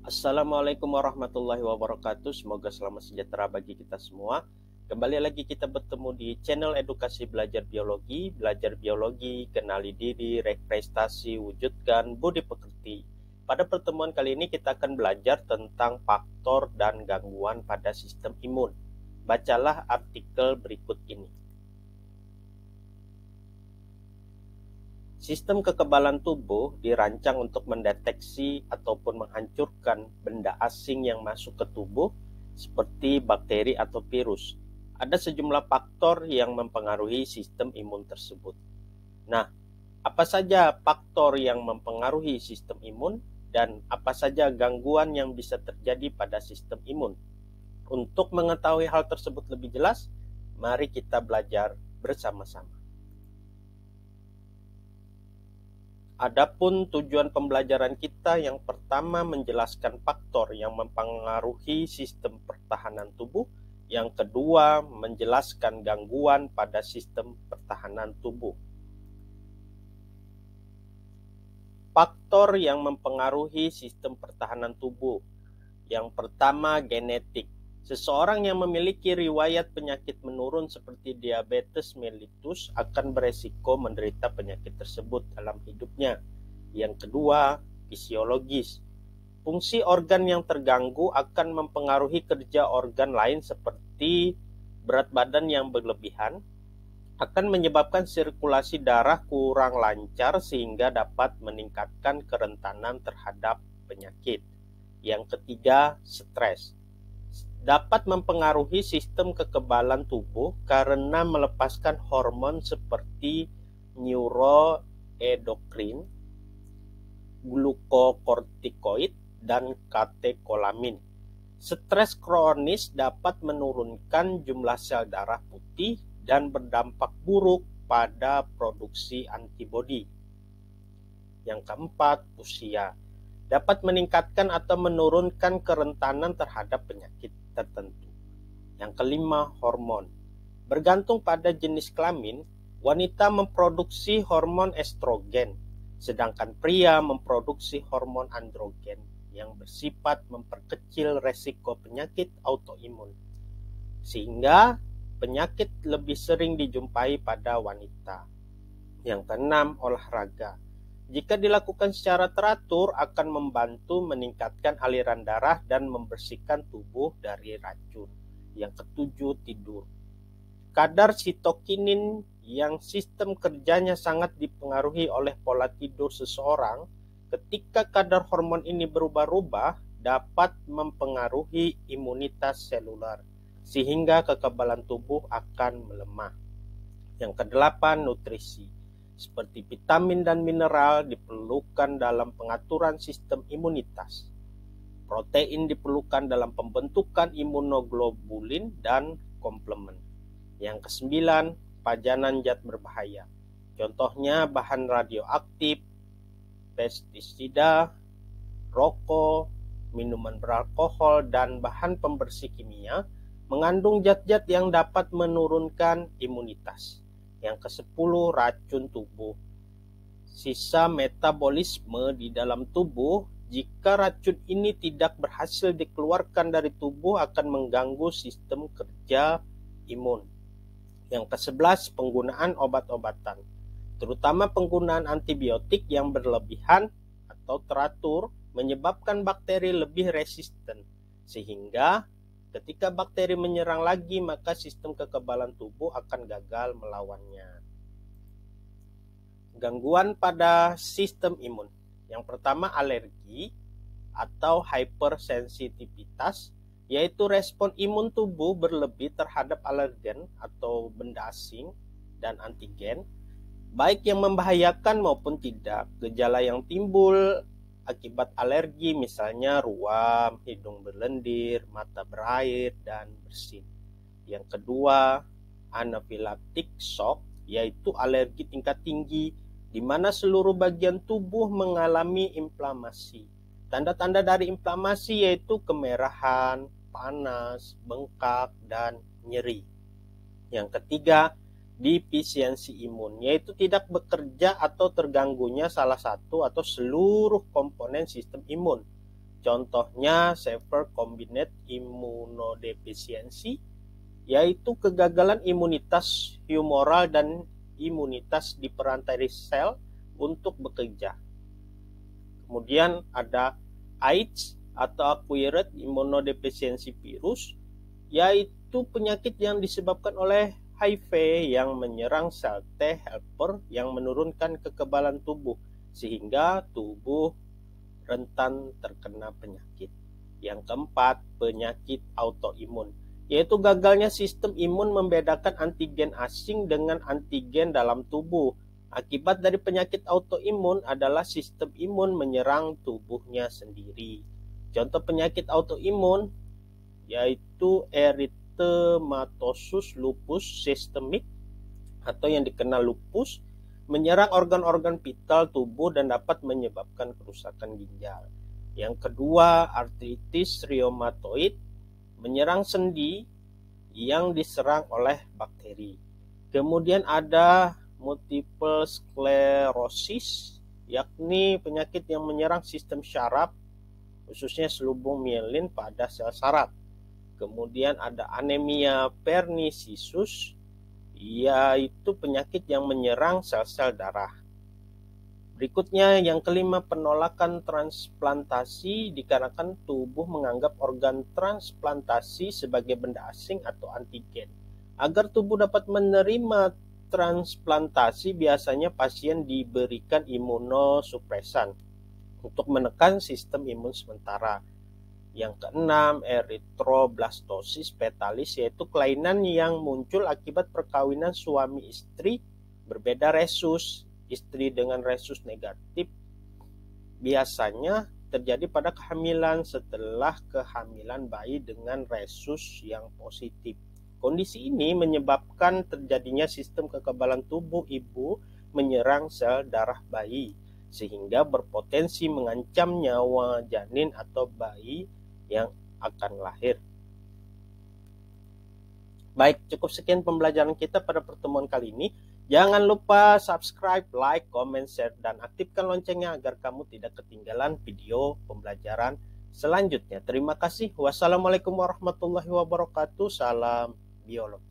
Assalamualaikum warahmatullahi wabarakatuh. Semoga selamat sejahtera bagi kita semua. Kembali lagi kita bertemu di channel edukasi belajar biologi, kenali diri, raih prestasi, wujudkan budi pekerti. Pada pertemuan kali ini kita akan belajar tentang faktor dan gangguan pada sistem imun. Bacalah artikel berikut ini. Sistem kekebalan tubuh dirancang untuk mendeteksi ataupun menghancurkan benda asing yang masuk ke tubuh seperti bakteri atau virus. Ada sejumlah faktor yang mempengaruhi sistem imun tersebut. Nah, apa saja faktor yang mempengaruhi sistem imun dan apa saja gangguan yang bisa terjadi pada sistem imun? Untuk mengetahui hal tersebut lebih jelas, mari kita belajar bersama-sama. Adapun tujuan pembelajaran kita yang pertama menjelaskan faktor yang mempengaruhi sistem pertahanan tubuh, yang kedua menjelaskan gangguan pada sistem pertahanan tubuh. Faktor yang mempengaruhi sistem pertahanan tubuh. Yang pertama, genetik. Seseorang yang memiliki riwayat penyakit menurun seperti diabetes mellitus akan beresiko menderita penyakit tersebut dalam hidupnya. Yang kedua, fisiologis. Fungsi organ yang terganggu akan mempengaruhi kerja organ lain seperti berat badan yang berlebihan, akan menyebabkan sirkulasi darah kurang lancar sehingga dapat meningkatkan kerentanan terhadap penyakit. Yang ketiga, stres. Dapat mempengaruhi sistem kekebalan tubuh karena melepaskan hormon seperti neuroendokrin, glukokortikoid, dan katekolamin. Stres kronis dapat menurunkan jumlah sel darah putih dan berdampak buruk pada produksi antibodi. Yang keempat, usia. Dapat meningkatkan atau menurunkan kerentanan terhadap penyakit tertentu. Yang kelima, hormon. Bergantung pada jenis kelamin, wanita memproduksi hormon estrogen, sedangkan pria memproduksi hormon androgen yang bersifat memperkecil resiko penyakit autoimun, sehingga penyakit lebih sering dijumpai pada wanita. Yang keenam, olahraga. Jika dilakukan secara teratur akan membantu meningkatkan aliran darah dan membersihkan tubuh dari racun. Yang ketujuh, tidur. Kadar sitokinin yang sistem kerjanya sangat dipengaruhi oleh pola tidur seseorang. Ketika kadar hormon ini berubah-ubah, dapat mempengaruhi imunitas seluler, sehingga kekebalan tubuh akan melemah. Yang kedelapan, nutrisi. Seperti vitamin dan mineral diperlukan dalam pengaturan sistem imunitas. Protein diperlukan dalam pembentukan imunoglobulin dan komplement. Yang kesembilan, pajanan zat berbahaya. Contohnya bahan radioaktif, pestisida, rokok, minuman beralkohol, dan bahan pembersih kimia mengandung zat-zat yang dapat menurunkan imunitas. Yang ke-10, racun tubuh. Sisa metabolisme di dalam tubuh, jika racun ini tidak berhasil dikeluarkan dari tubuh akan mengganggu sistem kerja imun. Yang ke-11, penggunaan obat-obatan, terutama penggunaan antibiotik yang berlebihan atau teratur menyebabkan bakteri lebih resisten, sehingga ketika bakteri menyerang lagi, maka sistem kekebalan tubuh akan gagal melawannya. Gangguan pada sistem imun. Yang pertama, alergi atau hypersensitivitas, yaitu respon imun tubuh berlebih terhadap alergen atau benda asing dan antigen, baik yang membahayakan maupun tidak. Gejala yang timbul akibat alergi misalnya ruam, hidung berlendir, mata berair, dan bersin. Yang kedua, anafilaktik shock, yaitu alergi tingkat tinggi di mana seluruh bagian tubuh mengalami inflamasi. Tanda-tanda dari inflamasi yaitu kemerahan, panas, bengkak, dan nyeri. Yang ketiga, defisiensi imun, yaitu tidak bekerja atau terganggunya salah satu atau seluruh komponen sistem imun. Contohnya severe combined immunodeficiency, yaitu kegagalan imunitas humoral dan imunitas di perantai sel untuk bekerja. Kemudian ada AIDS atau acquired immunodeficiency virus, yaitu penyakit yang disebabkan oleh HIV yang menyerang sel T helper yang menurunkan kekebalan tubuh sehingga tubuh rentan terkena penyakit. Yang keempat, penyakit autoimun, yaitu gagalnya sistem imun membedakan antigen asing dengan antigen dalam tubuh. Akibat dari penyakit autoimun adalah sistem imun menyerang tubuhnya sendiri. Contoh penyakit autoimun yaitu erythematosus lupus sistemik atau yang dikenal lupus, menyerang organ-organ vital tubuh dan dapat menyebabkan kerusakan ginjal. Yang kedua, artritis rheumatoid, menyerang sendi yang diserang oleh bakteri. Kemudian ada multiple sclerosis, yakni penyakit yang menyerang sistem syaraf, khususnya selubung mielin pada sel saraf. Kemudian ada anemia pernicious, yaitu penyakit yang menyerang sel-sel darah. Berikutnya yang kelima, penolakan transplantasi dikarenakan tubuh menganggap organ transplantasi sebagai benda asing atau antigen. Agar tubuh dapat menerima transplantasi, biasanya pasien diberikan imunosupresan untuk menekan sistem imun sementara. Yang keenam, erythroblastosis fetalis, yaitu kelainan yang muncul akibat perkawinan suami istri berbeda resus. Istri dengan resus negatif biasanya terjadi pada kehamilan setelah kehamilan bayi dengan resus yang positif. Kondisi ini menyebabkan terjadinya sistem kekebalan tubuh ibu menyerang sel darah bayi, sehingga berpotensi mengancam nyawa janin atau bayi yang akan lahir. Baik, cukup sekian pembelajaran kita pada pertemuan kali ini. Jangan lupa subscribe, like, comment, share, dan aktifkan loncengnya agar kamu tidak ketinggalan video pembelajaran selanjutnya. Terima kasih. Wassalamualaikum warahmatullahi wabarakatuh. Salam biologi.